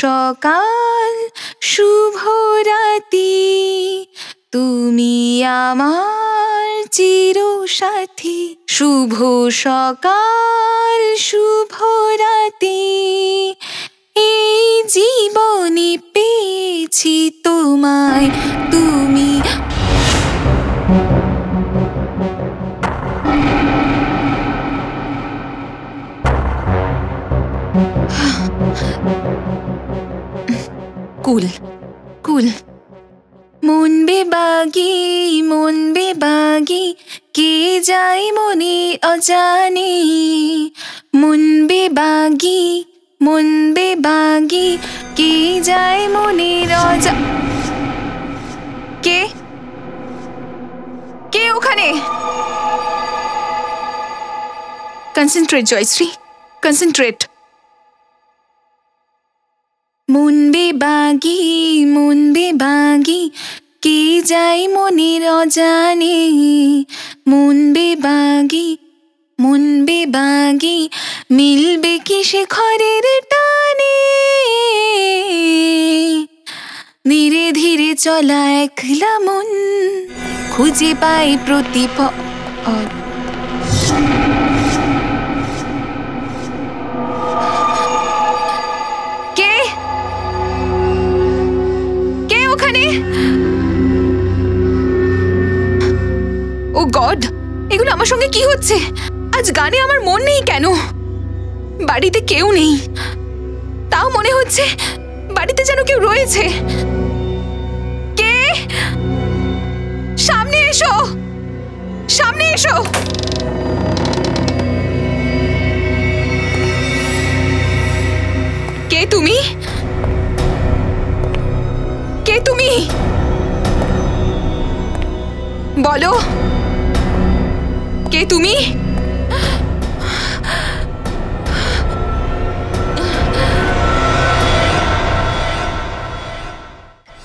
সকাল শুভ রাতি, তুমি আমার চিরসাথী। শুভ সকাল শুভ রাতি, এই জীবনে পেয়েছি তোমায়, তুমি। কুল কুল। মন বেবাগি, কে যায় মনে অজানে। মন বেবাগি, কে যায় মনের কে কে ওখানে? Concentrate Jayashree, concentrate. মন বেবাগি, কে যায় মনের অজানে। মন বেবাগি, মিলবে কি সে ঘরের টানে। ধীরে ধীরে চলা একলা মন, খুঁজে পাই প্রতিপদ। ও গড, এগুলো আমার সঙ্গে কি হচ্ছে? আজ গানে আমার মন নেই কেন? বাড়িতে কেউ নেই, তাও মনে হচ্ছে বাড়িতে যেন কেউ রয়েছে। কে? সামনে এসো, সামনে এসো। কে তুমি? কে তুমি? বলো, কে তুমি?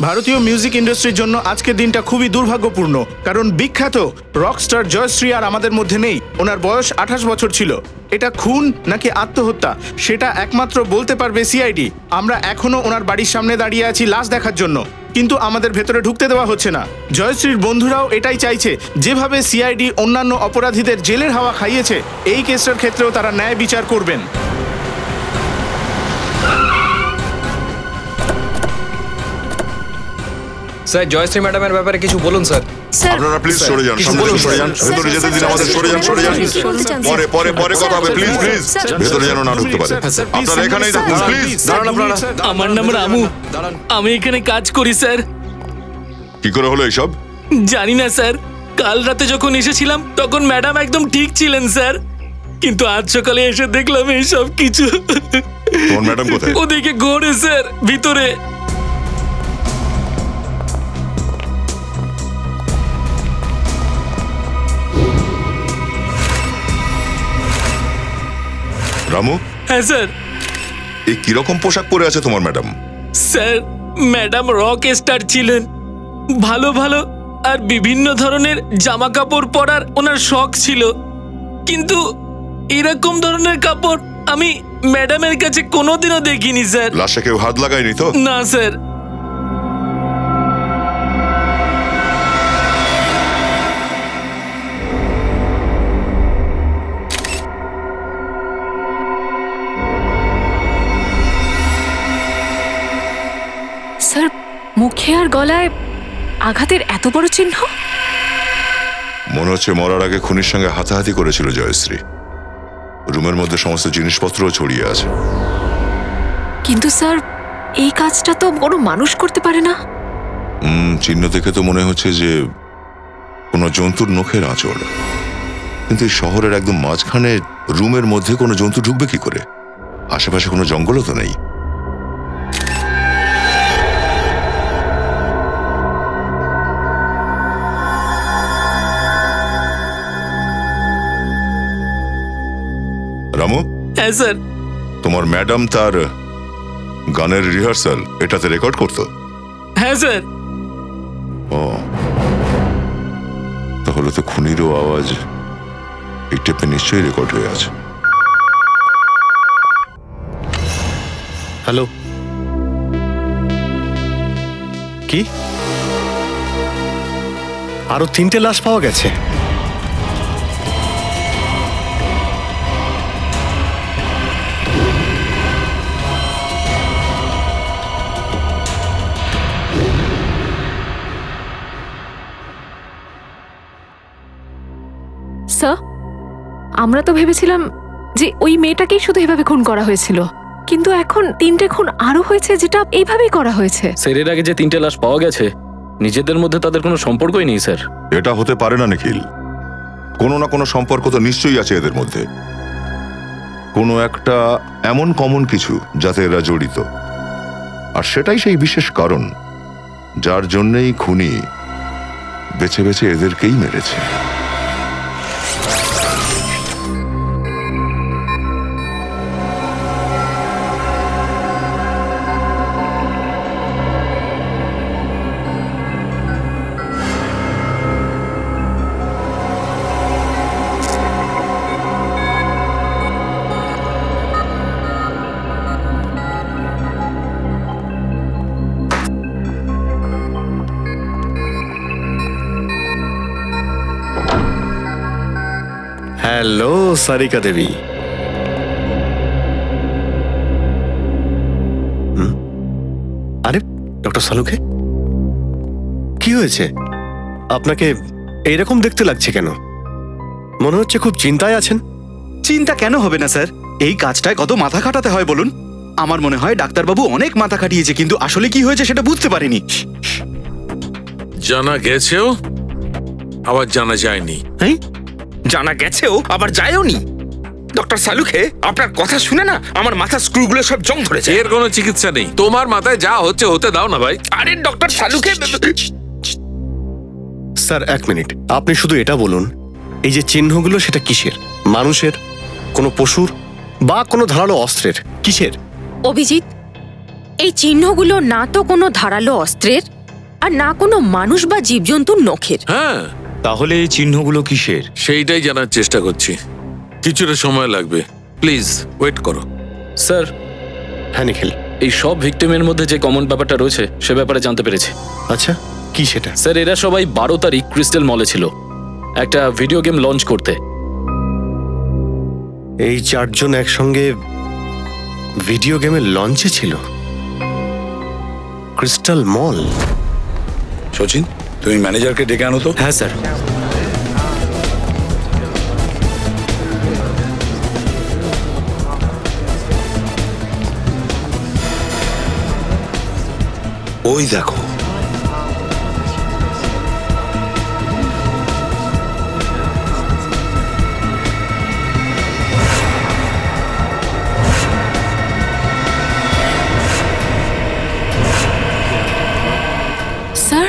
ভারতীয় মিউজিক ইন্ডাস্ট্রির জন্য আজকের দিনটা খুবই দুর্ভাগ্যপূর্ণ, কারণ বিখ্যাত রকস্টার জয়শ্রী আর আমাদের মধ্যে নেই। ওনার বয়স 28 বছর ছিল। এটা খুন নাকি আত্মহত্যা সেটা একমাত্র বলতে পারবে সিআইডি। আমরা এখনো ওনার বাড়ির সামনে দাঁড়িয়ে আছি লাশ দেখার জন্য, কিন্তু আমাদের ভেতরে ঢুকতে দেওয়া হচ্ছে না। জয়শ্রীর বন্ধুরাও এটাই চাইছে, যেভাবে সিআইডি অন্যান্য অপরাধীদের জেলের হাওয়া খাইয়েছে, এই কেসটার ক্ষেত্রেও তারা ন্যায় বিচার করবেন। স্যার, জয়শ্রী ম্যাডামের ব্যাপারে কিছু বলুন স্যার। আপনারা প্লিজ সরে যান, সরে যান, ভেতরে যেতে দিন আমাদের। সরে যান। পরে কথা হবে, প্লিজ ভেতরে যেন না ঢুকতে পারে। আপনারা এখানেই থাকুন, প্লিজ। দাঁড়ান আপনারা। আমার নাম রামু, আমি এখানে কাজ করি স্যার। কি করে হলো এইসব? জানি না স্যার, কাল রাতে যখন এসেছিলাম তখন ম্যাডাম একদম ঠিক ছিলেন স্যার, কিন্তু আজ সকালে এসে দেখলাম এইসব কিছু। তোমার ম্যাডাম কোথায়? ওদিকে ঘরে স্যার, ভিতরে। রামু? হ্যাঁ স্যার। এই কিরকম পোশাক পরে আছে তোমার madam? Sir, madam rock star ছিলেন, ভালো ভালো আর বিভিন্ন ধরনের জামা কাপড় পরার ওনার শখ ছিল, কিন্তু এরকম ধরনের কাপড় আমি ম্যাডামের কাছে কোনোদিনও দেখিনি স্যার। লাশে কেউ হাত লাগায়নি তো? না স্যার। স্যার, মুখে আর গলায় আঘাতের এত বড় চিহ্ন? মনে হচ্ছে মরার আগে খুনির সঙ্গে হাতাহাতি করেছিল জয়শ্রী। রুমের মধ্যে সমস্ত জিনিসপত্রও ছড়িয়ে আছে। কিন্তু স্যার, এই কাজটা তো কোনো মানুষ করতে পারে না। চিহ্ন দেখে তো মনে হচ্ছে যে কোনো জন্তুর নখের আঁচড়, কিন্তু এই শহরের একদম মাঝখানে রুমের মধ্যে কোনো জন্তু ঢুকবে কি করে? আশেপাশে কোনো জঙ্গলও তো নেই। রামু? হ্যাঁ স্যার। তোমার ম্যাডাম তার গানের রিহার্সাল এটাতে রেকর্ড করতো? হ্যাঁ স্যার। ও, তাহলে তো খুনিরও আওয়াজ এই টেপে নিশ্চয়ই রেকর্ড হয়ে আছে। হ্যালো কি? আরো 3টে লাশ পাওয়া গেছে? স্যার, আমরা তো ভেবেছিলাম যে ওই মেয়েটাকেই শুধু এভাবে খুন করা হয়েছিল, কিন্তু এখন 3টে খুন আরো হয়েছে যেটা এইভাবেই করা হয়েছে। স্যার, এর আগে যে 3টে লাশ পাওয়া গেছে নিজেদের মধ্যে তাদের কোনো সম্পর্কই নেই স্যার। এটা হতে পারে না নিখিল, কোনো না কোনো সম্পর্ক তো নিশ্চয়ই আছে এদের মধ্যে। কোনো একটা এমন কমন কিছু যাতে এরা জড়িত, আর সেটাই সেই বিশেষ কারণ যার জন্যই খুনি বেছে বেছে এদেরকেই মেরেছে। হ্যালো সারিকা দেবী। আরে ডক্টর সালুখে, কি হয়েছে? আপনাকে এইরকম দেখতে লাগছে কেন? মনে হচ্ছে খুব চিন্তায় আছেন। চিন্তা কেন হবে না স্যার, এই কাজটায় কত মাথা খাটাতে হয় বলুন। আমার মনে হয় ডাক্তারবাবু অনেক মাথা খাটিয়েছে, কিন্তু আসলে কি হয়েছে সেটা বুঝতে পারিনি। জানা গেছেও আবার জানা যায়নি। হ্যাঁ, জানা গেছেও আবার যায়ওনি। ডক্টর সালুখে, আপনার কথা শুনে না আমার মাথার স্ক্রুগুলো সব জং ধরেছে। এর কোনো চিকিৎসা নেই, তোমার মাথায় যা হচ্ছে হতে দাও না ভাই। আরে ডক্টর সালুখে, স্যার 1 মিনিট, আপনি শুধু এটা বলুন, এই যে চিহ্নগুলো সেটা কিসের? মানুষের, কোনো পশুর, বা কোনো ধারালো অস্ত্রের? কিসের? অভিজিৎ, এই চিহ্নগুলো না তো কোনো ধারালো অস্ত্রের, আর না কোনো মানুষ বা জীবজন্তুর নখের। হ্যাঁ, তাহলে এই চিহ্নগুলো কিসের? সেইটাই জানার চেষ্টা করছি, কিছুটা সময় লাগবে, প্লিজ ওয়েট করো। স্যার, হ্যাঁ নিখিল, এই সব ভিক্টিমের মধ্যে যে কমন ব্যাপারটা রয়েছে সে ব্যাপারে জানতে পেরেছি। আচ্ছা, কি সেটা? স্যার, এরা সবাই 12 তারিখ ক্রিস্টাল মলে ছিল একটা ভিডিও গেম লঞ্চ করতে। এই 4 জন একসঙ্গে ভিডিও গেমের লঞ্চে ছিল? ক্রিস্টাল মল? সচিন, তুমি ম্যানেজারকে ডেকে আনো তো। হ্যাঁ স্যার। ওই দেখো, স্যার,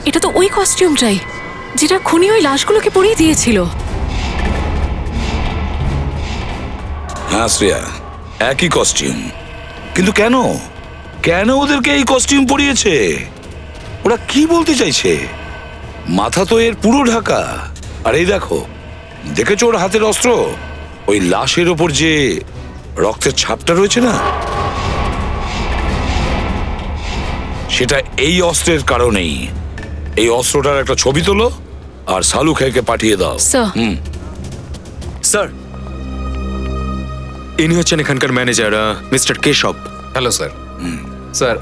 এটা তো ওই কস্টিউমটাই যেটা খুনি ওই লাশগুলোকে পরিয়ে দিয়েছিল। হ্যাঁ শ্রেয়া, একই কস্টিউম। কিন্তু কেন কেন ওদেরকে এই কস্টিউম পরিয়েছে? ওরা কি বলতে চাইছে? মাথা তো এর পুরো ঢাকা। আর এই দেখো, দেখেছো ওর হাতের অস্ত্র? ওই লাশের ওপর যে রক্তের ছাপটা রয়েছে না, সেটা এই অস্ত্রের কারণেই। এই অস্ত্রটার একটা ছবি তোলো আর সালুখেকে পাঠিয়ে দাও। স্যার। স্যার, ইনি হচ্ছেন এখানকার manager mister Keshav. Hello sir. Sir,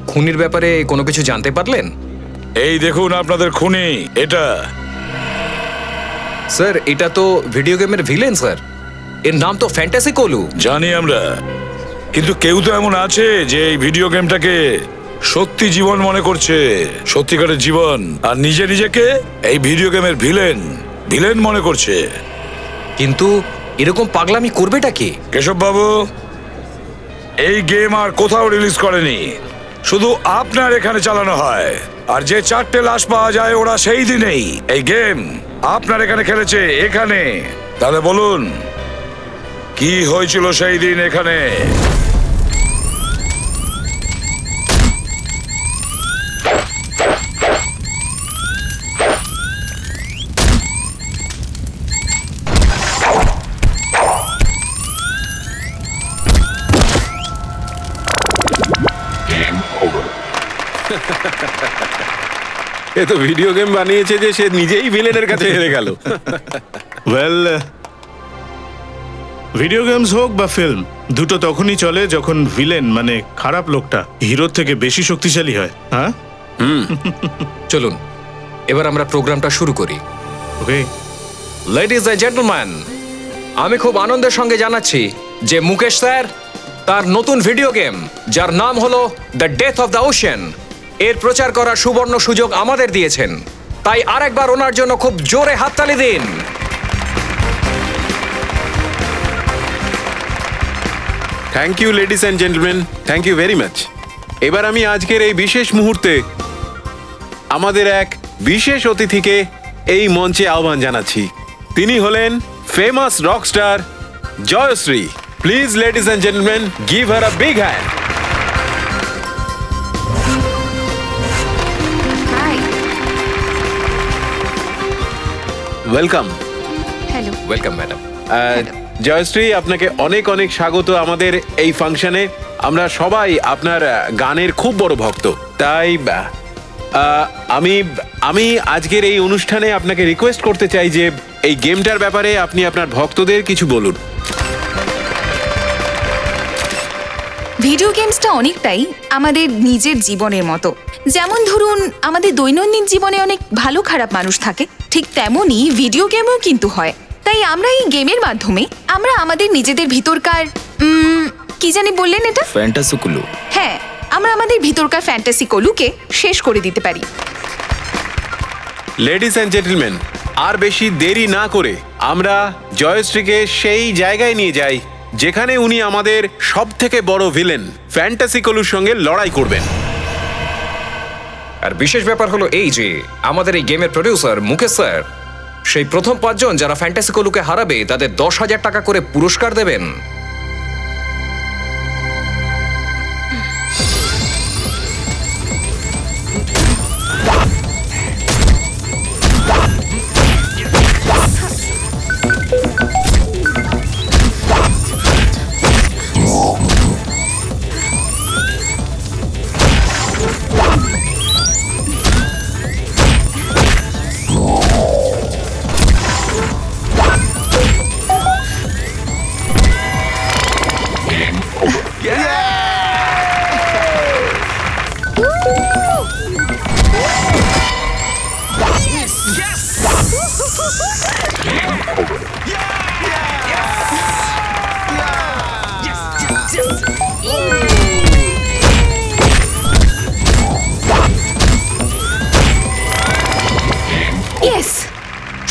খুনির ব্যাপারে কোনো কিছু জানতে পারলেন? এই দেখুন আপনাদের খুনি এটা। স্যার, এটা তো ভিডিও গেমের ভিলেন স্যার। এর নাম তো ফ্যান্টাসি কোলু। জানি আমরা, কিন্তু কেউ তো এমন আছে যে এই ভিডিও গেমটাকে সত্যি জীবন মনে করছে, সত্যিকারের জীবন, আর নিজে নিজেকে এই ভিডিও গেমের ভিলেন মনে করছে। কিন্তু এরকম পাগলামি করবেটা কে? কেশব বাবু, এই গেম আর কোথাও রিলিজ করেনি, শুধু আপনার এখানে চালানো হয়। আর যে 4টে লাশ পাওয়া যায় ওরা সেই দিনেই এই গেম আপনার এখানে খেলেছে, এখানে। তাহলে বলুন, কি হয়েছিল সেই দিন এখানে? এ তো ভিডিও গেম বানিয়েছে যে সে নিজেই ভিলেনের কাছে হেরে গেল। ওয়েল, ভিডিও গেমস হোক বা ফিল্ম, দুটো তখনই চলে যখন ভিলেন মানে খারাপ লোকটা হিরোর থেকে বেশি শক্তিশালী হয়। হ্যাঁ, চলুন এবার আমরা প্রোগ্রামটা শুরু করি। ওকে। লেডিজ এন্ড জেন্টলম্যান, আমি খুব আনন্দের সঙ্গে জানাচ্ছি যে মুকেশ স্যার তার নতুন ভিডিও গেম, যার নাম হলো the death of the ocean, এর প্রচার করার সুবর্ণ সুযোগ আমাদের দিয়েছেন। তাই আরেকবার ওনার জন্য খুব জোরে হাততালি দিন। Thank you ladies and gentleman, thank you very much. এবার আমি আজকের এই বিশেষ মুহূর্তে আমাদের এক বিশেষ অতিথিকে এই মঞ্চে আহ্বান জানাচ্ছি। তিনি হলেন famous rockstar Jayashree. Please ladies and gentleman, give her a big hand. Welcome. Hello. Welcome madam. Jayashree, আপনাকে অনেক অনেক স্বাগত আমাদের এই ফাংশনে। আমরা সবাই আপনার গানের খুব বড় ভক্ত। তাই আমি আজকের এই অনুষ্ঠানে আপনাকে রিকোয়েস্ট করতে চাই যে এই গেমটার ব্যাপারে আপনি আপনার ভক্তদের কিছু বলুন। ভিডিও গেমসটা অনেকটাই আমাদের নিজের জীবনের মতো। যেমন ধরুন, আমাদের দৈনন্দিন জীবনে অনেক ভালো খারাপ মানুষ থাকে, ঠিক তেমনই ভিডিও গেমও কিন্তু হয়। তাই আমরা এই গেমের মাধ্যমে আমরা আমাদের নিজেদের ভিতরকার কি জানি বললেন এটা, ফ্যান্টাসি কুলু। হ্যাঁ, আমরা আমাদের ভিতরকার ফ্যান্টাসি কলুকে শেষ করে দিতে পারি। লেডিস অ্যান্ড জেন্টলম্যান, আর বেশি দেরি না করে আমরা জয়শ্রীকে সেই জায়গায় নিয়ে যাই যেখানে উনি আমাদের সবথেকে বড় ভিলেন ফ্যান্টাসি কলুর সঙ্গে লড়াই করবেন। আর বিশেষ ব্যাপার হলো এই যে আমাদের এই গেমের প্রডিউসার মুকেশ স্যার সেই প্রথম 5 জন যারা ফ্যান্টাসি কলুকে হারাবে তাদের 10,000 টাকা করে পুরস্কার দেবেন।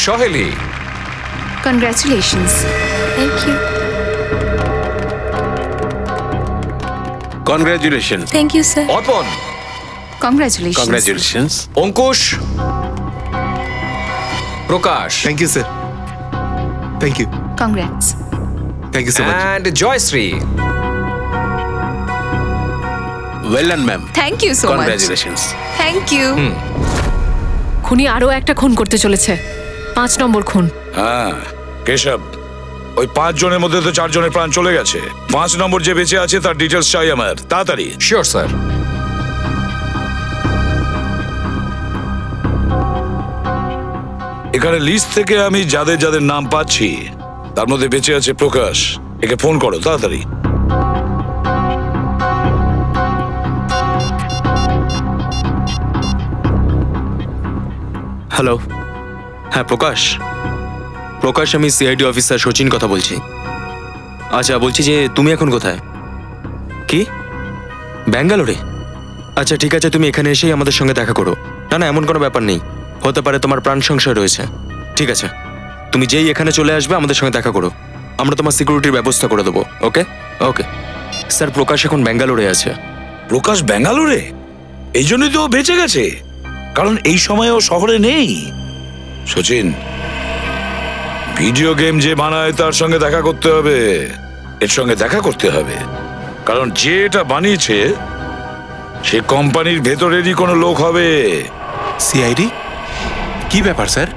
Soheli. Congratulations. Thank you. Congratulations. Thank you, sir. Orpon. Congratulations. Congratulations. Ankush. Prakash. Thank you, sir. Thank you. Congrats. Thank you so much. And Joyশ্রী. Well done, ma'am. Thank you so much. Congratulations. Thank you. খুনি আরো একটা খুন করতে চলেছে, 5 নম্বর খুন। হ্যাঁ কেশব, ওই 5 জনের মধ্যে তো 4 জনের প্রাণ চলে গেছে। 5 নম্বর যে বেঁচে আছে তার ডিটেলস চাই আমার, তাড়াতাড়ি। Sure sir. এখানে লিস্ট থেকে আমি যাদের যাদের নাম পাচ্ছি তার মধ্যে বেঁচে আছে প্রকাশ। একে ফোন করো তাড়াতাড়ি। হ্যালো, হ্যাঁ প্রকাশ। প্রকাশ, আমি সিআইডি অফিসার সচিন কথা বলছি। আচ্ছা, বলছি যে তুমি এখন কোথায়? কি, ব্যাঙ্গালোরে? আচ্ছা ঠিক আছে, তুমি এখানে এসেই আমাদের সঙ্গে দেখা করো। না না, এমন কোনো ব্যাপার নেই, হতে পারে তোমার প্রাণ সংশয় রয়েছে। ঠিক আছে, তুমি যেই এখানে চলে আসবে আমাদের সঙ্গে দেখা করো, আমরা তোমার সিকিউরিটির ব্যবস্থা করে দেবো। ওকে ওকে স্যার, প্রকাশ এখন ব্যাঙ্গালোরে আছে। প্রকাশ ব্যাঙ্গালোরে? এই জন্যই তো বেঁচে গেছে, কারণ এই সময় ও শহরে নেই। সচিন, ভিডিও গেম যে বানায় তার সঙ্গে দেখা করতে হবে, এর সঙ্গে দেখা করতে হবে, কারণ যে এটা বানিয়েছে সে কোম্পানির ভেতরেরই কোনো লোক হবে। সিআইডি? কি ব্যাপার স্যার?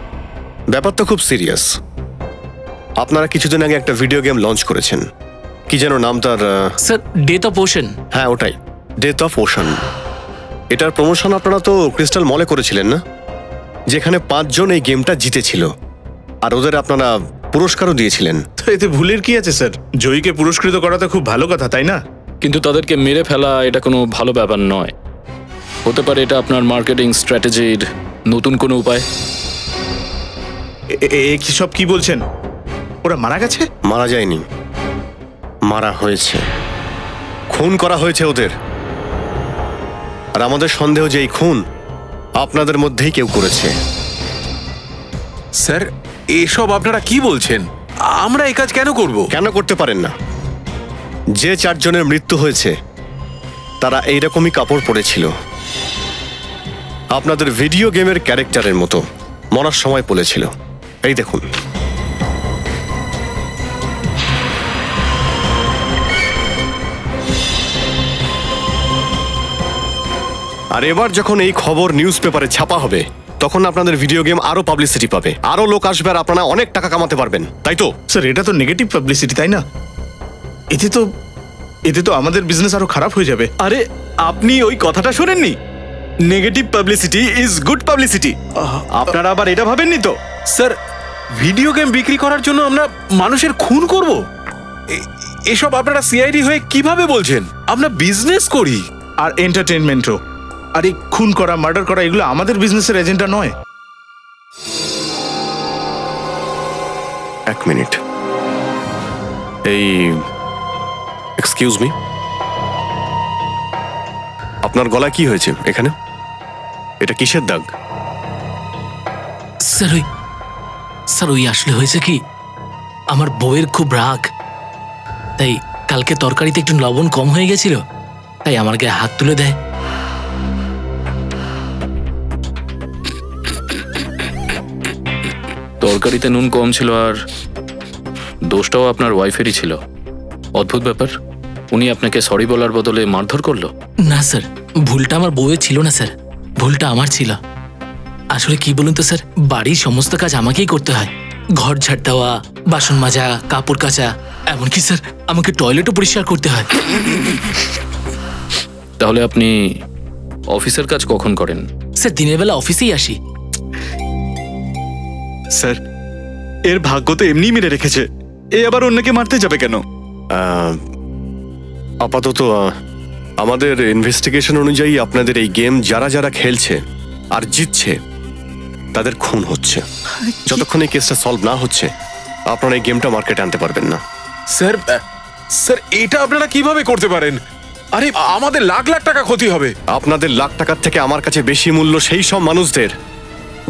ব্যাপারটা খুব সিরিয়াস। আপনারা কিছুদিন আগে একটা ভিডিও গেম লঞ্চ করেছেন, কি যেন নাম তার? Sir, death of ocean. হ্যাঁ ওটাই, ডেথ অফ ওশান। এটার প্রমোশন আপনারা তো ক্রিস্টাল মলে করেছিলেন না, যেখানে 5 জন এই গেমটা জিতেছিল, আর ওদের আপনারা পুরস্কারও দিয়েছিলেন। তো এতে ভুলের কি আছে স্যার? জয়ীকে পুরস্কৃত করা তো খুব ভালো কথা, তাই না? কিন্তু তাদেরকে মেরে ফেলা এটা কোনো ভালো ব্যাপার নয়। হতে পারে এটা আপনার মার্কেটিং স্ট্র্যাটেজির নতুন কোনো উপায়। কি সব কি বলছেন? ওরা মারা গেছে? মারা যায়নি, মারা হয়েছে, খুন করা হয়েছে ওদের। আর আমাদের সন্দেহ যে এই খুন আপনাদের মধ্যেই কেউ করেছে। স্যার, এসব আপনারা কি বলছেন? আমরা এই কাজ কেন করব? কেন করতে পারেন না? যে 4 জনের মৃত্যু হয়েছে তারা এইরকমই কাপড় পরেছিল, আপনাদের ভিডিও গেমের ক্যারেক্টারের মতো মরার সময় পড়েছিল। এই দেখুন। আর এবার যখন এই খবর নিউজ পেপারে ছাপা হবে, তখন আপনাদের ভিডিও গেম আরো পাবলিসিটি পাবে, আরো লোক আসবে, আর আপনারা অনেক টাকা কামাতে পারবেন, তাই তো? স্যার, এটা তো নেগেটিভ পাবলিসিটি, তাই না? এতে তো আমাদের বিজনেস আরো খারাপ হয়ে যাবে। আরে আপনি ওই কথাটা শোনেননি? Negative publicity is good publicity. আপনারা আবার এটা ভাবেননি তো? স্যার, ভিডিও গেম বিক্রি করার জন্য আমরা মানুষের খুন করব? এসব আপনারা সিআইডি হয়ে কিভাবে বলছেন? আমরা বিজনেস করি, আর এন্টারটেইনমেন্টও। আর এই খুন করা, মার্ডার করা, এগুলো আমাদের বিজনেসের এজেন্ডা নয়। 1 মিনিট। এই এক্সকিউজ মি, আপনার গলায় কি হয়েছে এখানে? এটা কিসের দাগ? স্যার ওই আসলে হয়েছে কি, আমার বউয়ের খুব রাগ, তাই কালকে তরকারিতে একটু লবণ কম হয়ে গেছিল, তাই আমার গায়ে হাত তুলে দেয়। তরকারিতে নুন কম ছিল, আর দোষটাও আপনার ওয়াইফেরই ছিল। অদ্ভুত ব্যাপার, উনি আপনাকে সরি বলার বদলে মারধর করলো? না স্যার, ভুলটা আমার বউয়ের ছিল না স্যার, ভুলটা আমার ছিল। আসলে কি বলুন তো স্যার, বাড়ির সমস্ত কাজ আমাকেই করতে হয়। ঘর ঝাড় দেওয়া, বাসন মাজা, কাপড় কাচা, এমনকি স্যার আমাকে টয়লেটও পরিষ্কার করতে হয়। তাহলে আপনি অফিসের কাজ কখন করেন? স্যার দিনের বেলা অফিসেই আসি। স্যার, এর ভাগ্য তো এমনি মেরে রেখেছে, এ আবার অন্যকে মারতে যাবে কেন? আপাতত আমাদের ইনভেস্টিগেশন অনুযায়ী আপনাদের এই গেম যারা যারা খেলছে আর জিতছে তাদের খুন হচ্ছে। যতক্ষণ এই কেসটা সলভ না হচ্ছে আপনারা এই গেমটা মার্কেটে আনতে পারবেন না। স্যার, এটা আপনারা কিভাবে করতে পারেন? আরে আমাদের লাখ লাখ টাকা ক্ষতি হবে। আপনাদের লাখ টাকার থেকে আমার কাছে বেশি মূল্য সেই সব মানুষদের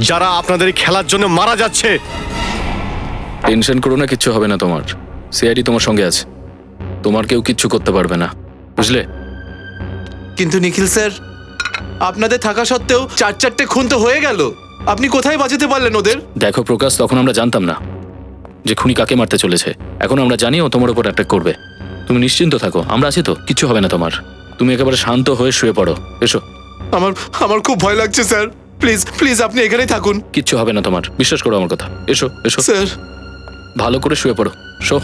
যারা আপনাদের খেলার জন্য মারা যাচ্ছে। টেনশন করো না, কিচ্ছু হবে না তোমার। সিআইডি তোমার সঙ্গে আছে, তোমার কেউ কিচ্ছু করতে পারবে না, বুঝলে? কিন্তু নিখিল স্যার, আপনাদের থাকা সত্ত্বেও 4-4টে খুন তো হয়ে গেল, আপনি কোথায় বাঁচাতে পারলেন ওদের? দেখো প্রকাশ, তখন আমরা জানতাম না যে খুনি কাকে মারতে চলেছে। এখন আমরা জানি ও তোমার উপর অ্যাটাক করবে। তুমি নিশ্চিন্ত থাকো, আমরা আছি তো, কিচ্ছু হবে না তোমার। তুমি একেবারে শান্ত হয়ে শুয়ে পড়ো। এসো। আমার খুব ভয় লাগছে স্যার, প্লিজ প্লিজ আপনি এখানেই থাকুন। কিচ্ছু হবে না তোমার, বিশ্বাস করো আমার কথা। এসো এসো স্যার। ভালো করে শুয়ে পড়ো। শো।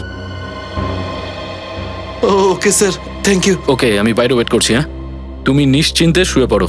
Okay sir, thank you. Okay, আমি বাইরে ওয়েট করছি। হ্যাঁ, তুমি নিশ্চিন্তে শুয়ে পড়ো।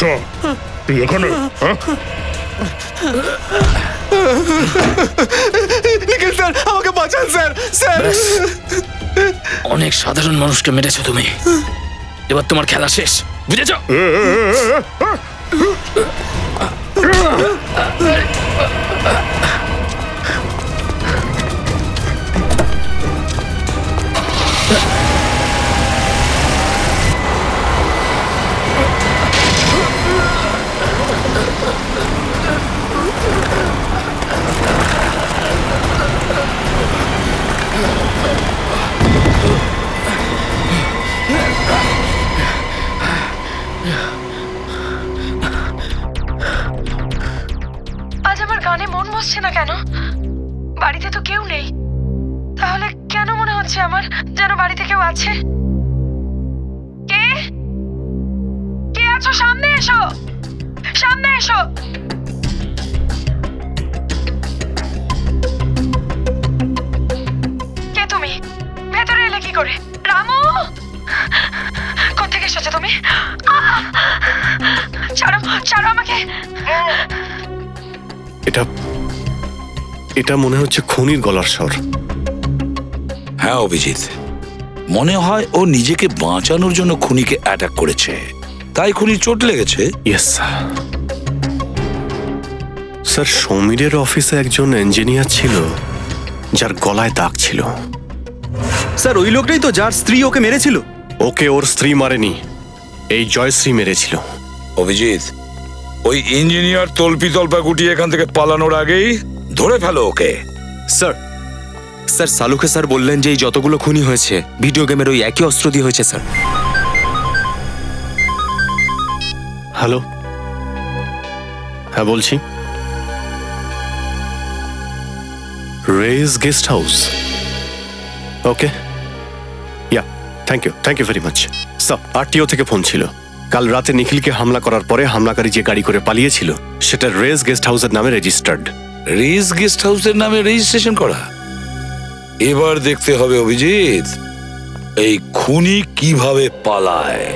আচ্ছা তুই এখানে নিখিল স্যার আমাকে বাঁচান স্যার স্যার অনেক সাধারণ মানুষকে মেরেছো তুমি, এবার তোমার খেলা শেষ, বুঝেছ? আজ আমার গানে মন বসছে না কেন? বাড়িতে তো কেউ নেই, তাহলে কেন মনে হচ্ছে আমার যেন বাড়িতে কেউ আছে? কে কে আছো? সামনে এসো, সামনে এসো। কে তুমি? ভেতরে এলে কি করে? রামু, কোত্থেকে এসেছো তুমি? ছাড়ো, ছাড়ো আমাকে। এটা মনে হচ্ছে খুনির গলার স্বর। হ্যাঁ অভিজিৎ, মনে হয় ও নিজেকে বাঁচানোর জন্য খুনিকে অ্যাটাক করেছে, তাই খুনির চোট লেগেছে। ইয়েস স্যার, সমীরের অফিসে একজন ইঞ্জিনিয়ার ছিল যার গলায় দাগ ছিল। স্যার ওই লোকটাই তো যার স্ত্রী ওকে মেরেছিল। ওকে ওর স্ত্রী মারেনি, এই জয়শ্রী মেরেছিল। অভিজিৎ, ওই ইঞ্জিনিয়ার তল্পি তল্পা গুটিয়ে এখান থেকে পালানোর আগেই ধরে ফেলো ওকে। স্যার স্যার সালুকে স্যার বললেন যে এই যতগুলো খুনি হয়েছে ভিডিও গেমের ওই একই অস্ত্র দিয়ে হয়েছে স্যার। হ্যালো, হ্যাঁ বলছি। রেজ guest house, okay, yeah, thank you very much. Sir RTO থেকে ফোন ছিল, কাল রাতে নিখিলকে হামলা করার পরে হামলাকারী যে গাড়ি করে পালিয়েছিল সেটা রেজ গেস্ট হাউসের নামে রেজিস্টার্ড। রেজ গেস্ট হাউসের নামে রেজিস্ট্রেশন করা? এবার দেখতে হবে অভিজিৎ এই খুনি কিভাবে পালায়।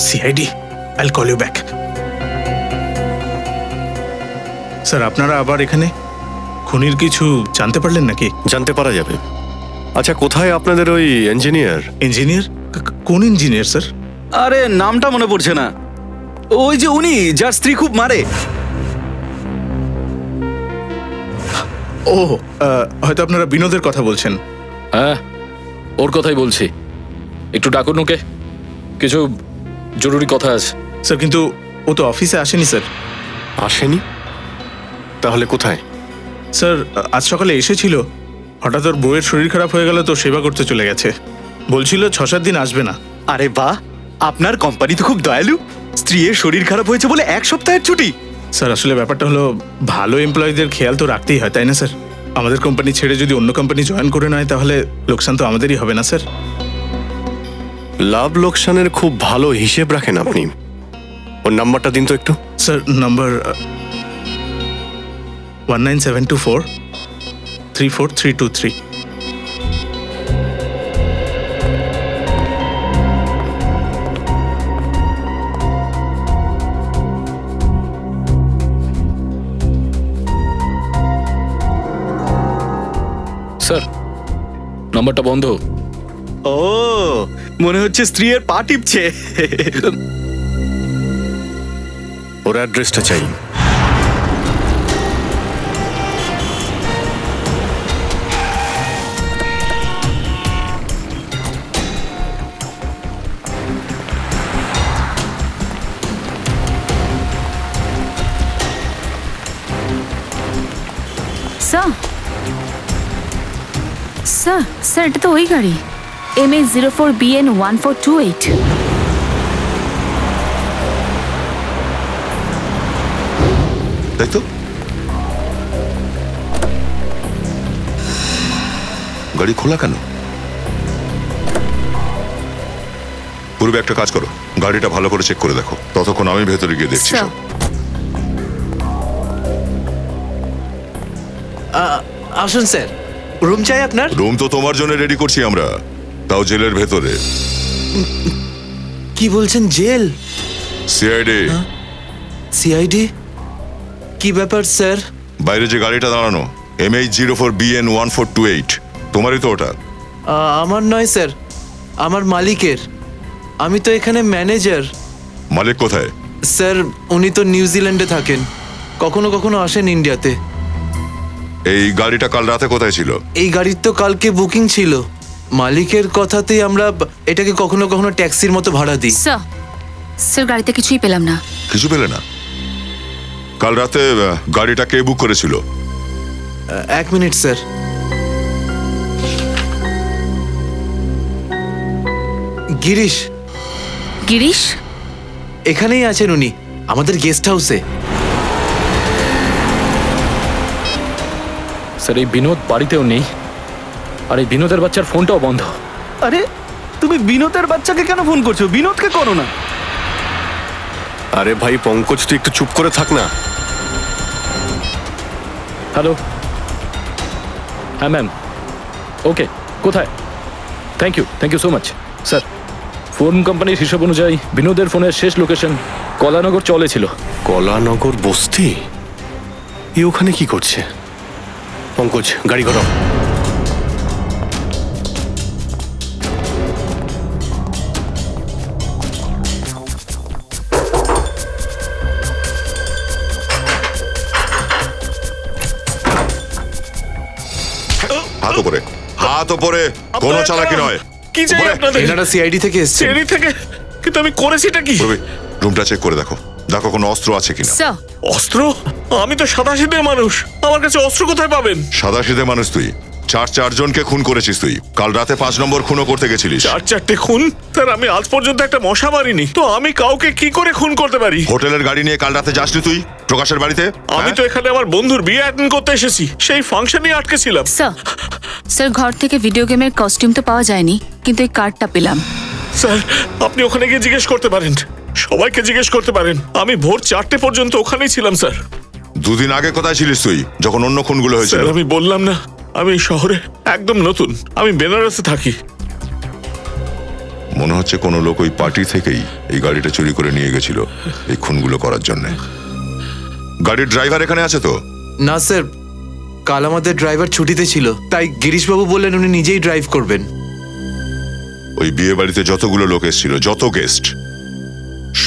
CID, I'll call you back. Sir আপনারা আবার এখানে খুনির কিছু জানতে পারলেন নাকি? জানতে পারা যাবে। আচ্ছা, কোথায় আপনাদের ওই ইঞ্জিনিয়ার? ইঞ্জিনিয়ার? কোন ইঞ্জিনিয়ার স্যার? আরে নামটা মনে পড়ছে না। ওই যে উনি যার স্ত্রী খুব মারে। ও হয়তো আপনারা বিনোদের কথা বলছেন। হ্যাঁ, ওর কথাই বলছি। একটু ডাকুন ওকে, কিছু জরুরি কথা আছে। স্যার কিন্তু ও তো অফিসে আসেনি স্যার। আসেনি? তাহলে কোথায়? স্যার আজ সকালে এসেছিল, হঠাৎ ওর বউয়ের শরীর খারাপ হয়ে গেল তো সেবা করতে চলে গেছে। বলছিল 6-7 দিন আসবে না। আরে বাহ, আপনার কোম্পানি তো খুব দয়ালু। স্ত্রীর শরীর খারাপ হয়েছে বলে 1 সপ্তাহের ছুটি। স্যার আসলে ব্যাপারটা হলো ভালো এমপ্লয়ীদের খেয়াল তো রাখতেই হয়, তাই না স্যার? আমাদের কোম্পানি ছেড়ে যদি অন্য কোম্পানি জয়েন করে নেয় তাহলে লোকসান তো আমাদেরই হবে না স্যার। লাভ লোকসানের খুব ভালো হিসেব রাখেন আপনি। ওর নাম্বারটা দিন তো একটু। Sir number 19724 34323। স্যার নাম্বারটা বন্ধ। ও মনে হচ্ছে স্ত্রীর পা টিপছে। ওর অ্যাড্রেসটা চাই। স্যার এটা তো ওই গাড়ি, MA04BN1428। তাই তো, গাড়ি খোলা কেন? পূর্বে একটা কাজ করো, গাড়িটা ভালো করে চেক করে দেখো, ততক্ষণ আমি ভেতরে গিয়ে দেখছি সব। আসুন স্যার, রুম চাই আপনার? রুম তো তোমার জন্য রেডি করছি আমরা, তাও জেলের ভেতরে। কি বলছেন, জেল? সিআইডি। সিআইডি? কি ব্যাপার স্যার? বাইরে যে গাড়িটা দাঁড়ানো MH04BN1428, তোমারই তো ওটা? আমার নয় স্যার, আমার মালিকের। আমি তো এখানে ম্যানেজার। মালিক কোথায়? স্যার উনি তো নিউজিল্যান্ডে থাকেন, কখনো কখনো আসেন ইন্ডিয়াতে। এই গাড়িটা কাল রাতে কোথায় ছিল? এই গাড়ির তো কালকে বুকিং ছিল, মালিকের কথাতেই আমরা এটাকে কখনো কখনো ট্যাক্সির মতো ভাড়া দিই। স্যার গাড়িতে কিছুই পেলাম না। কিছু পেলে না? কাল রাতে গাড়িটা কে বুক করেছিল? 1 মিনিট স্যার। গিরিশ। গিরিশ এখানেই আছেন উনি, আমাদের গেস্ট হাউসে। স্যার এই বিনোদ বাড়িতেও নেই, আর এই বিনোদের বাচ্চার ফোনটাও বন্ধ। আরে তুমি বিনোদের বাচ্চাকে কেন ফোন করছো? বিনোদকে করো না। আরে ভাই পঙ্কজ, তুই একটু চুপ করে থাক না। হ্যালো, হ্যাঁ ম্যাম, ওকে, কোথায়? Thank you so much sir. Phone কোম্পানির হিসাব অনুযায়ী বিনোদের ফোনের শেষ লোকেশন কলানগর চলে ছিল। কলানগর বস্তি? এ ওখানে কি করছে? পঙ্কজ, গাড়ি ঘোরাও। হাত উপরে, হাত উপরে, কোনো চালাকি নয়। কি চাই আপনাদের? এনারা সিআইডি থেকে এসেছে। সিআইডি থেকে? কিন্তু আমি করেছিটা কি? রুমটা চেক করে দেখো, দেখো কোনো অস্ত্র আছে কিনা। অস্ত্র? আমি তো সাদাসিধে মানুষ, আমার কাছে অস্ত্র কোথায় পাবেন? সাদাসিধে মানুষ তুই? চারজনকে খুন করেছিস তুই। কাল রাতে 5 নম্বর খুনও করতে গেছিলিস। 4 খুন? স্যার আমি আজ পর্যন্ত একটা মশা মারিনি, তো আমি কাউকে কি করে খুন করতে পারি? হোটেলের গাড়ি নিয়ে কাল রাতে যাসনি তুই প্রকাশের বাড়িতে? আমি তো এখানে আমার বন্ধুর বিয়ে অ্যাটেন্ড করতে এসেছি, সেই ফাংশনেই আটকে ছিলাম। স্যার ঘর থেকে ভিডিও গেমের কস্টিউম তো পাওয়া যায়নি, কিন্তু এই কার্ডটা পেলাম। স্যার আপনি ওখানে গিয়ে জিজ্ঞেস করতে পারেন, সবাইকে জিজ্ঞেস করতে পারেন। আমি ভোর 4টে পর্যন্ত ওখানেই ছিলাম স্যার। 2 দিন আগে কোথায় ছিলিস তুই যখন অন্য খুনগুলো হয়েছিল? আমি বললাম না, আমি শহরে একদম নতুন, আমি বেনারসে থাকি। মনে হচ্ছে কোনো লোক ওই পার্টি থেকেই এই গাড়িটা চুরি করে নিয়ে গেছিল এই খুনগুলো করার জন্য। গাড়ির ড্রাইভার এখানে আছে তো? না স্যার, কাল আমাদের ড্রাইভার ছুটিতে ছিল, তাই গিরিশবাবু বললেন উনি নিজেই ড্রাইভ করবেন। ওই বিয়ে বাড়িতে যতগুলো লোক এসেছিল, যত গেস্ট,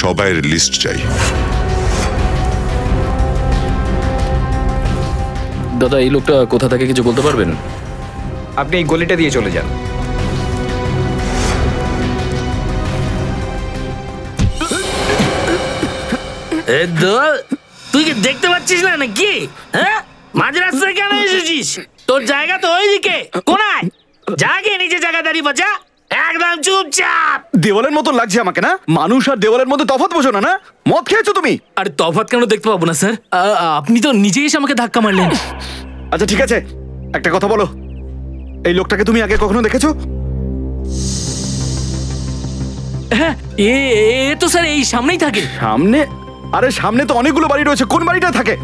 সবাইয়ের লিস্ট চাই। দাদা এই লোকটা কোথা থেকে কিছু বলতে পারবেন? আপনি এই গলিটা দিয়ে চলে যান। তুই কি দেখতে পাচ্ছিস না নাকি? হ্যাঁ, মাঝ রাস্তায় কেন এসেছিস? তোর জায়গা তো ওইদিকে কোনায়, যা গিয়ে নিজে জায়গা দাঁড়িয়ে বাঁচা, একদম চুপচাপ। দেওয়ালের মতো লাগছে আমাকে না? মানুষ আর দেওয়ালের মধ্যে তফাৎ বোঝো না? মদ খেয়েছো তুমি? আরে তফাৎ কেন দেখতে পাবো না স্যার? আপনি তো নিজেই এসে আমাকে ধাক্কা মারলেন। আচ্ছা ঠিক আছে, একটা কথা বলো, এই লোকটাকে তুমি আগে কখনো দেখেছো? হ্যাঁ, এ তো স্যার এই সামনেই থাকে। সামনে? আরে সামনে তো অনেকগুলো বাড়ি রয়েছে, কোন বাড়িটা থাকে?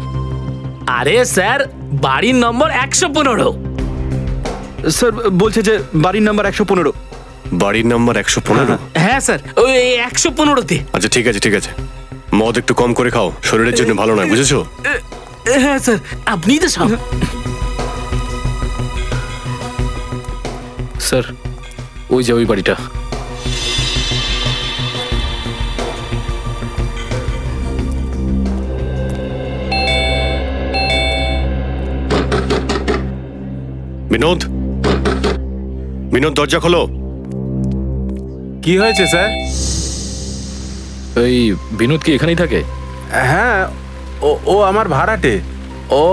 আরে স্যার বাড়ির নম্বর 115। স্যার বলছে যে বাড়ির নাম্বার 115। বাড়ির নাম্বার 115? হ্যাঁ স্যার, ওই 115তে। আচ্ছা ঠিক আছে ঠিক আছে, মদ একটু কম করে খাও, শরীরের জন্য ভালো নয়, বুঝেছো? হ্যাঁ স্যার, আপনিই তো সব। স্যার ওই যে ওই বাড়িটা। বিনোদ, বিনোদ দরজা খোলো। কি হয়েছে স্যার? এই বিনোদ কি এখানেই থাকে? হ্যাঁ, ও আমার ভাড়াটে। ও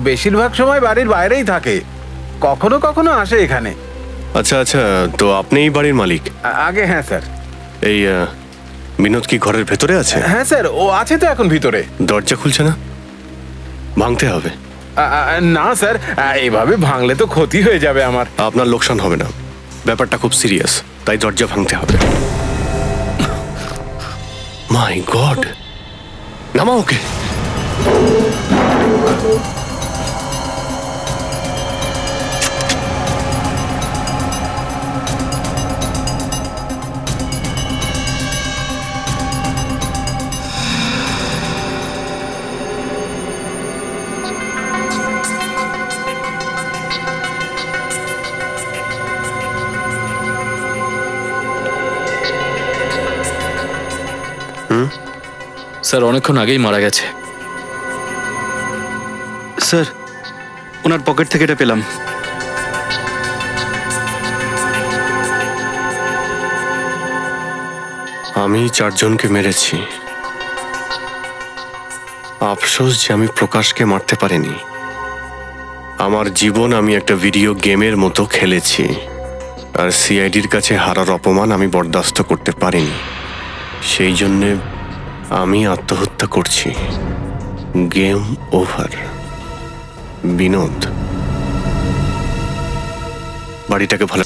বেশিরভাগ সময় বাড়ির বাইরেই থাকে, কখনো কখনো আসে এখানে। আচ্ছা আচ্ছা, তো আপনি এই বাড়ির মালিক? আগে হ্যাঁ স্যার। এই বিনোদ কি ঘরের ভেতরে আছে? হ্যাঁ স্যার, ও আছে তো এখন ভিতরে। দরজা খুলছে না? ভাঙতে হবে। না স্যার, এভাবে ভাঙলে তো ক্ষতি হয়ে যাবে আমার। আপনার লোকসান হবে না, ব্যাপারটা খুব সিরিয়াস, তাই দরজা ভাঙতে হবে। মাই গড, নামা ওকে। স্যার অনেকক্ষণ আগেই মারা গেছে। স্যার ওনার পকেট থেকে এটা পেলাম। আমি 4 জনকে মেরেছি। আফসোস যে আমি প্রকাশকে মারতে পারিনি। আমার জীবন আমি একটা ভিডিও গেমের মতো খেলেছি, আর সিআইডির কাছে হারার অপমান আমি বরদাস্ত করতে পারিনি। সেই জন্যে আমি আত্মহত্যা করছি। Game over. বিনোদ, বাড়িটাকে ভালো।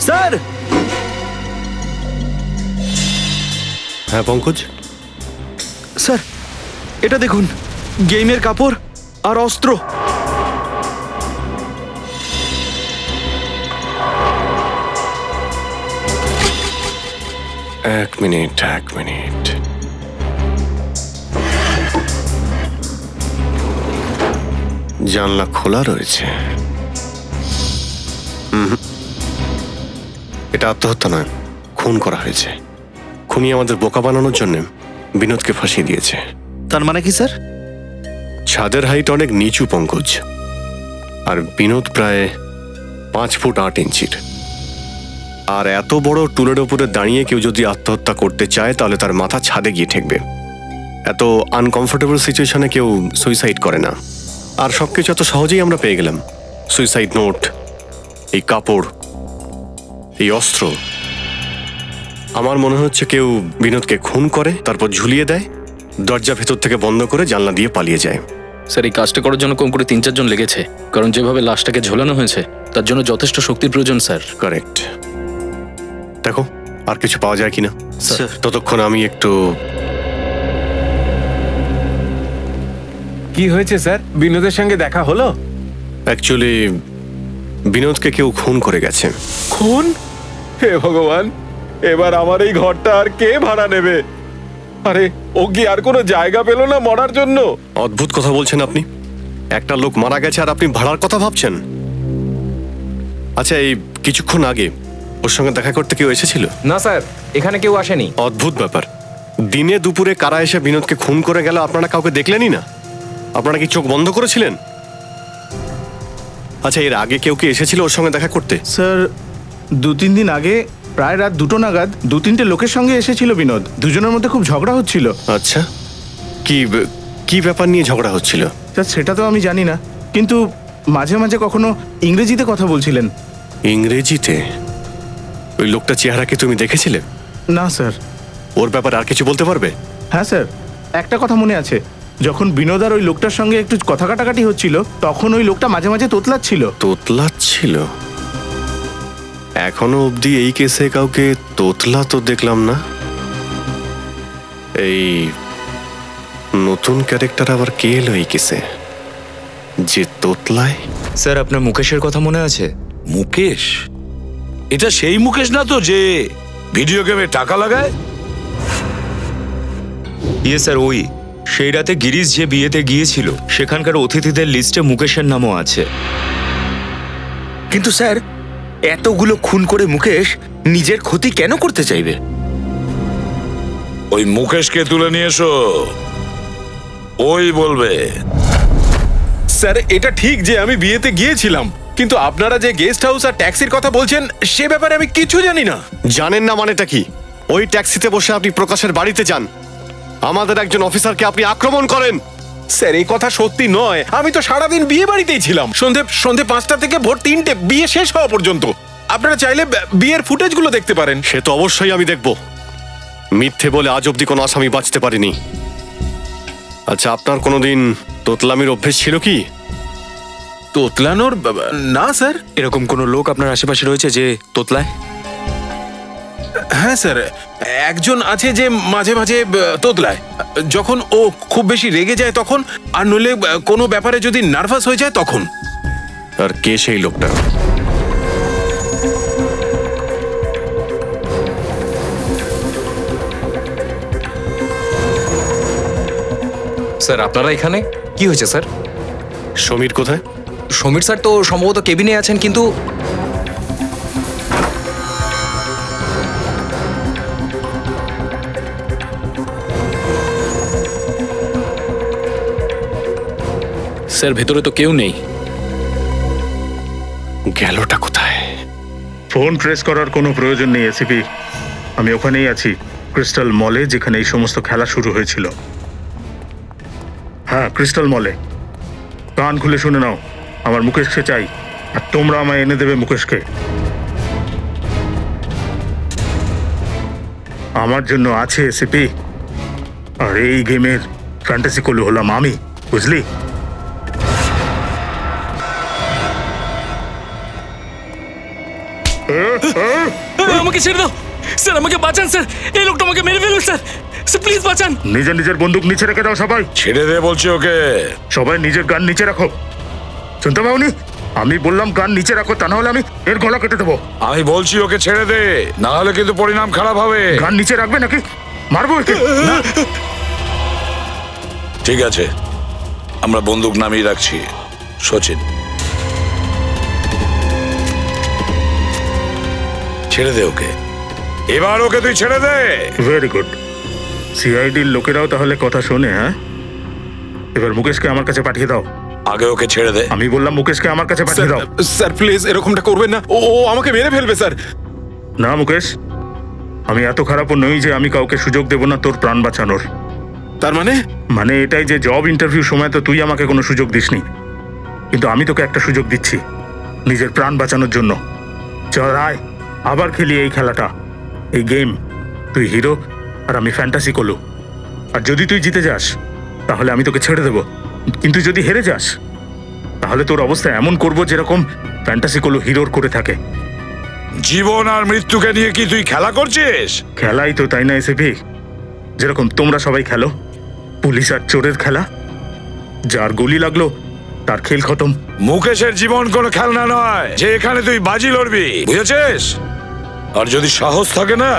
স্যার! হ্যাঁ পঙ্কজ? স্যার এটা দেখুন, গেমের কাপড় আর অস্ত্র। এক মিনিট। জানলা খোলা রয়েছে। এটা আত্মহত্যা নয়, খুন করা হয়েছে। খুনি আমাদের বোকা বানানোর জন্য বিনোদকে ফাঁসিয়ে দিয়েছে। তার মানে কি স্যার? ছাদের হাইট অনেক নিচু পঙ্কজ, আর বিনোদ প্রায় 5 ফুট 8 ইঞ্চির। আর এত বড় টুলের ওপরে দাঁড়িয়ে কেউ যদি আত্মহত্যা করতে চায় তাহলে তার মাথা ছাদে গিয়ে ঠেকবে। এত আনকমফোর্টেবল সিচুয়েশনে কেউ সুইসাইড করে না। আর সবকিছু এত সহজেই আমরা পেয়ে গেলাম। সুইসাইড নোট, এই কাপড়, এই অস্ত্র। আমার মনে হচ্ছে কেউ বিনোদকে খুন করে, তারপর ঝুলিয়ে দেয়, দরজা ভেতর থেকে বন্ধ করে জানলা দিয়ে পালিয়ে যায়। স্যার এই কাজটা করার জন্য কম করে 3-4 জন লেগেছে, কারণ যেভাবে লাশটাকে ঝোলানো হয়েছে তার জন্য যথেষ্ট শক্তির প্রয়োজন স্যার। কারেক্ট। দেখো আর কিছু পাওয়া যায় কিনা। ততক্ষণ আমি একটু। কি হয়েছে স্যার? বিনোদের সঙ্গে দেখা হলো? অ্যাকচুয়ালি বিনোদকে কেউ খুন করে গেছে। খুন? হে ভগবান, এবার আমার এই ঘরটা আর কে ভাড়া নেবে? আরে ও কি আর কোনো জায়গা পেল না মরার জন্য? অদ্ভুত কথা বলছেন আপনি। একটা লোক মারা গেছে আর আপনি ভাড়ার কথা ভাবছেন? আচ্ছা, এই কিছুক্ষণ আগে ওর সঙ্গে দেখা করতে কেউ এসেছিল? না স্যার, এখানে কেউ আসেনি। অদ্ভুত ব্যাপার। দিনে দুপুরে কারা এসে বিনোদকে খুন করে গেল আপনারা কাউকে দেখলেনই না? আপনারা কি চোখ বন্ধ করেছিলেন? আচ্ছা, এর আগে কেউ কি এসেছিল ওর সঙ্গে দেখা করতে? স্যার 2-3 দিন আগে প্রায় রাত 2টো নাগাদ 2-3টে লোকের সঙ্গে এসেছিল বিনোদ। দুজনের মধ্যে খুব ঝগড়া হচ্ছিল। আচ্ছা, কি ব্যাপার নিয়ে ঝগড়া হচ্ছিল? স্যার সেটা তো আমি জানি না, কিন্তু মাঝে মাঝে কখনো ইংরেজিতে কথা বলছিলেন। ইংরেজিতে? ওই লোকটা চেহারা কি তুমি দেখেছিলে? না স্যার। ওর ব্যাপারে আর কিছু বলতে পারবে? হ্যাঁ স্যার, একটা কথা মনে আছে। যখন বিনোদ আর ওই লোকটার সঙ্গে একটু কথা কাটাকাটি হচ্ছিল, তখন ওই লোকটা মাঝে মাঝে তোতলাচ্ছিল। তোতলাচ্ছিল? এখনো অবধি এই কেসে কাউকে তোতলা তো দেখলাম না। এই নতুন ক্যারেক্টার আবার কে এলো এই কেসে যে তোতলায়? স্যার আপনার মুকেশের কথা মনে আছে? মুকেশ? এটা সেই মুকেশ না তো যে ভিডিও গেমে টাকা লাগায়? ইয়ে স্যার, ওই সেই রাতে গিরিশ যে বিয়েতে গিয়েছিল সেখানকার অতিথিদের লিস্টে মুকেশের নামও আছে। কিন্তু স্যার, এতগুলো খুন করে মুকেশ নিজের ক্ষতি কেন করতে চাইবে? ওই মুকেশকে তুলে নিয়ে এসো, ওই বলবে। স্যার এটা ঠিক যে আমি বিয়েতে গিয়েছিলাম, কিন্তু আপনারা যে গেস্ট হাউস আর ট্যাক্সির কথা বলছেন সে ব্যাপারে আমি কিছু জানি না। জানেন না মানেটা কি? ওই ট্যাক্সিতে বসে আপনি প্রকাশের বাড়িতে যান, আমাদের একজন অফিসারকে আপনি আক্রমণ করেন, স্যার এই কথা সত্যি নয়, আমি তো সারাদিন বিয়ে বাড়িতেই ছিলাম, সন্ধে 5টা থেকে ভোর 3টে, বিয়ে শেষ হওয়া পর্যন্ত। আপনারা চাইলে বিয়ের ফুটেজগুলো দেখতে পারেন। সে তো অবশ্যই আমি দেখব। মিথ্যে বলে আজ অব্দি কোনো আসামি বাঁচতে পারিনি। আচ্ছা, আপনার কোনোদিন তোতলামির অভ্যেস ছিল কি? তোতলানোর? না স্যার। এরকম কোনো লোক আপনার আশেপাশে রয়েছে যে তোতলায়? হ্যাঁ স্যার, একজন আছে যে মাঝে মাঝে তোতলায়, যখন ও খুব বেশি রেগে যায় তখন, আর নইলে কোনো ব্যাপারে যদি নার্ভাস হয়ে যায় তখন। আর কে সেই লোকটা? স্যার আপনারা এখানে কি হয়েছে স্যার? সমীর কোথায়? সমীর স্যার তো সম্ভবত কেবিনে আছেন, কিন্তু স্যার ভেতরে তো কেউ নেই। গেলটা কোথায়? ফোন ট্রেস করার কোনো প্রয়োজন নেই এসিপি। আমি ওখানেই আছি, ক্রিস্টাল মলে, যেখানে এই সমস্ত খেলা শুরু হয়েছিল। হ্যাঁ, ক্রিস্টাল মলে। কান খুলে শুনে নাও, আমার মুকেশকে চাই, আর তোমরা আমায় এনে দেবে মুকেশকে। আমার জন্য আছে এসিপি, আর এই গেমের ফ্যান্টাসি কলু হলাম আমি, বুঝলি? আমাকে ছেড়ে দাও স্যার, আমাকে বাঁচান স্যার, এই লোকটা আমাকে মেরে ফেলবে স্যার, প্লিজ বাঁচান। নিজের বন্দুক নিচে রেখে দাও সবাই। ছেড়ে দে বলছি ওকে। সবাই নিজের গান নিচে রাখো। শুনতে পাওনি? আমি বললাম গান নিচে রাখো, তা না হলে আমি এর গলা কেটে দেবো। আমি বলছি ওকে ছেড়ে দে, না হলে কিন্তু পরিণাম খারাপ হবে। গান নিচে রাখবে নাকি মারবো একে? না। ঠিক আছে, আমরা বন্দুক নামিয়ে রাখছি। সচিন, ছেড়ে দে ওকে, এবার ওকে তুই ছেড়ে দে। Very good. সিআইডির লোকেরাও তাহলে কথা শোনে। হ্যাঁ, এবার মুকেশকে আমার কাছে পাঠিয়ে দাও। আগে ওকে ছেড়ে দে। আমি বললাম মুকেশকে আমার কাছে পাঠিয়ে দাও। স্যার প্লিজ এরকমটা করবেন না, ও আমাকে মেরে ফেলবে স্যার। না মুকেশ, আমি এত খারাপও নই যে আমি কাউকে সুযোগ দেব না তোর প্রাণ বাঁচানোর। তার মানে এটাই যে জব ইন্টারভিউ সময় তো তুই আমাকে কোনো সুযোগ দিসনি, কিন্তু আমি তোকে একটা সুযোগ দিচ্ছি নিজের প্রাণ বাঁচানোর জন্য। চল আয়, আবার খেলি এই খেলাটা, এই গেম। তুই হিরো আর আমি ফ্যান্টাসি কলু। আর যদি তুই জিতে যাস তাহলে আমি তোকে ছেড়ে দেব, কিন্তু যদি হেরে যাস তাহলে তোর অবস্থা এমন করব যেরকম ফ্যান্টাসি কলু হিরোর করে থাকে। জীবন আর মৃত্যুকে নিয়ে কি তুই খেলা করছিস? খেলাই তো, তাই না এসিপি? যেরকম তোমরা সবাই খেলো, পুলিশ আর চোরের খেলা। যার গুলি লাগলো তার খেল খতম। মুকেশের জীবন কোনো খেলনা নয় যে এখানে তুই বাজি লড়বি, বুঝেছিস? আর যদি সাহস থাকে না,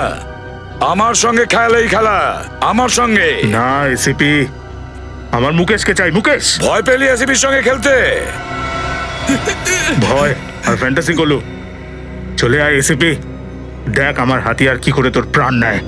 আমার সঙ্গে খেলেই খেলা, আমার সঙ্গে না। এসিপি, আমার মুকেশকে চাই। মুকেশ, ভয় পেলি এসিপির সঙ্গে খেলতে? ভয় আর ফ্যান্টাসি করলো। চলে আয় এসিপি, দেখ আমার হাতিয়ার কি করে তোর প্রাণ নেয়।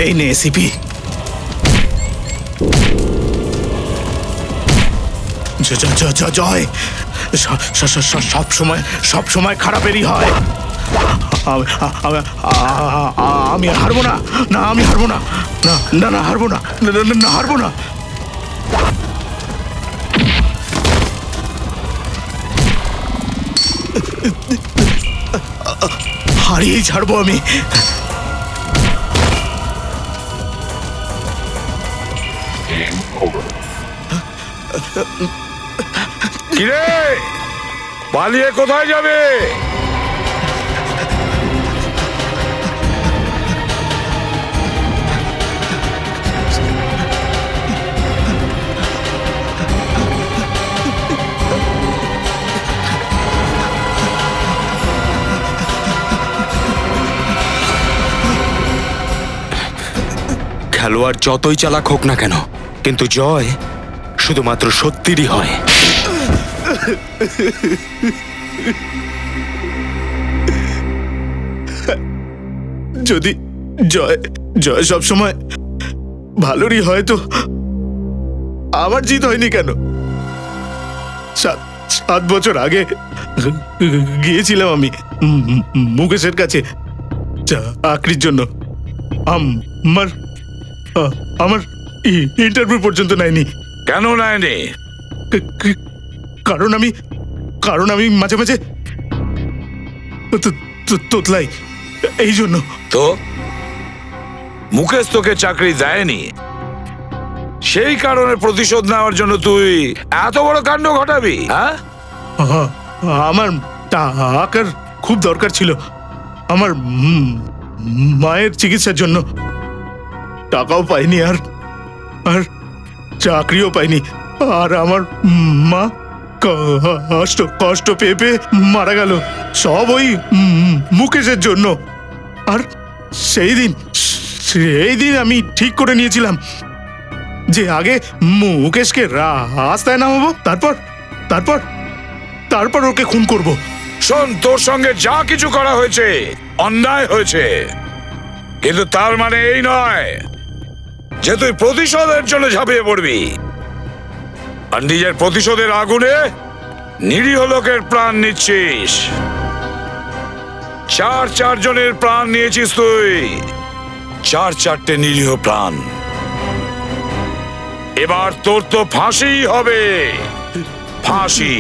এই নে এসিপি। জয়, সব সময় খারাপেরই হয়। আমি হারবো না। না, আমি হারবো না। না না, হারবো না। না, হারবো না। হারিয়েই ছাড়বো আমি। কিরে, পালিয়ে কোথায় যাবে? খেলোয়াড় যতই চালাক হোক না কেন, কিন্তু জয় শুধুমাত্র সত্যিরই হয়। যদি জয় জয় সবসময় ভালোরই হয় তো আমার জিত হয়নি কেন? 7 বছর আগে গিয়েছিলাম আমি মুকেশের কাছে চাকরির জন্য। আমার ইন্টারভিউ পর্যন্ত নেয়নি। কেন নেয়নি? কারণ আমি মাঝে মাঝে তোতলাই, এই জন্য। তো মুকেশ তোকে চাকরি দেয়নি, সেই কারণে প্রতিশোধ নেওয়ার জন্য তুই এত বড় কাণ্ড ঘটাবি? হ্যাঁ, আমার টাকার খুব দরকার ছিল আমার মায়ের চিকিৎসার জন্য। টাকাও পাইনি আর চাকরিও পাইনি, আর আমার মা কষ্ট পেয়ে পেয়ে মারা গেল, সব ওই মুকেশের জন্য। আর সেই দিন আমি ঠিক করে নিয়েছিলাম যে আগে মুকেশকে রাস্তায় নামাবো, তারপর ওকে খুন করব। শোন, তোর সঙ্গে যা কিছু করা হয়েছে অন্যায় হয়েছে, কিন্তু তার মানে এই নয় যে তুই প্রতিশোধের জন্য ঝাঁপিয়ে পড়বি। আর নিজের প্রতিশোধের আগুনে নিরীহ লোকের প্রাণ নিচ্ছিস। 4 জনের প্রাণ নিয়েছিস তুই, 4 নিরীহ প্রাণ। এবার তোর তো ফাঁসি হবে, ফাঁসি।